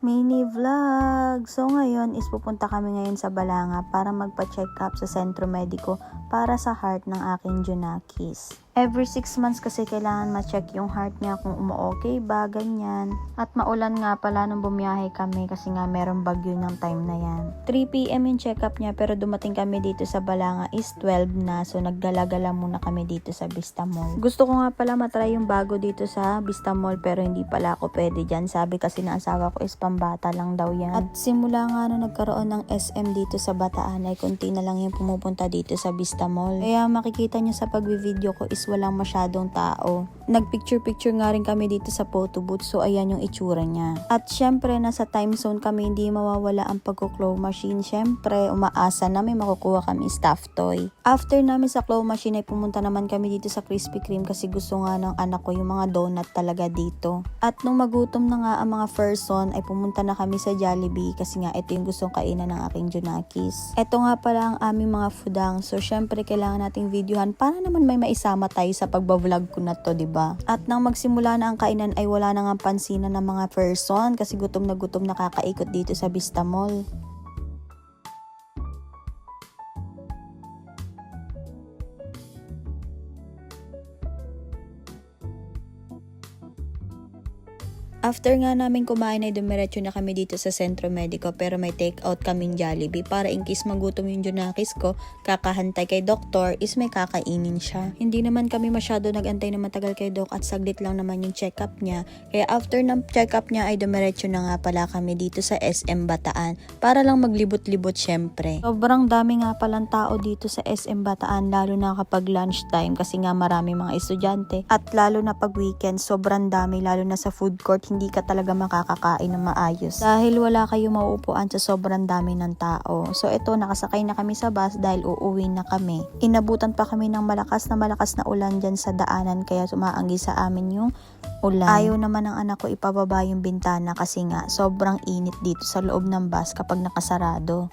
Mini vlog! So ngayon is pupunta kami ngayon sa Balanga para magpa-check up sa Sentro Medico para sa heart ng aking Junakis. Every 6 months kasi kailangan ma-check yung heart niya kung umu-okay ba, ganyan. At maulan nga pala nung bumiyahe kami kasi nga merong bagyo ng time na yan. 3 PM yung check up niya pero dumating kami dito sa Balanga is 12 na, so naggalagala muna kami dito sa Vista Mall. Gusto ko nga pala matry yung bago dito sa Vista Mall pero hindi pala ako pwede dyan. Sabi kasi ng asawa ko is pambata lang daw yan. At simula nga na nagkaroon ng SM dito sa Bataan ay konti na lang yung pumupunta dito sa Vista Mall. Kaya makikita nyo sa pagbi-video ko is walang masyadong tao. Nagpicture-picture nga rin kami dito sa photo booth, so ayan yung itsura niya. At syempre nasa time zone kami, hindi mawawala ang pagko-claw machine. Syempre umaasa na may makukuha kami stuffed toy. After namin sa claw machine ay pumunta naman kami dito sa Krispy Kreme kasi gusto nga ng anak ko yung mga donut talaga dito. At nung magutom na nga ang mga person ay pumunta na kami sa Jollibee kasi nga ito yung gustong kainan ng aking Junakis. Ito nga pala ang aming mga foodang, so syempre kailangan nating videohan para naman may maisama tayo sa pagbablog ko na to, diba? At nang magsimula na ang kainan ay wala na nga pansinan ng mga person kasi gutom na nakakaikot dito sa Vista Mall. After nga namin kumain ay dumiretso na kami dito sa Sentro Medico pero may take out kaming Jollibee para in case magutom yung Junakis ko, kakahantay kay doktor is may kakainin siya. Hindi naman kami masyado nagantay na matagal kay Doc at saglit lang naman yung check-up niya. Kaya after ng check-up niya ay dumiretso na nga pala kami dito sa SM Bataan para lang maglibot-libot syempre. Sobrang dami nga palang tao dito sa SM Bataan lalo na kapag lunchtime kasi nga marami mga estudyante at lalo na pag weekend sobrang dami lalo na sa food court hindi ka talaga makakakain ng maayos dahil wala kayo mauupuan sa sobrang dami ng tao. So ito, nakasakay na kami sa bus dahil uuwi na kami. Inabutan pa kami ng malakas na ulan dyan sa daanan kaya sumaanggi sa amin yung ulan. Ayaw naman ng anak ko ipababa yung bintana kasi nga sobrang init dito sa loob ng bus kapag nakasarado.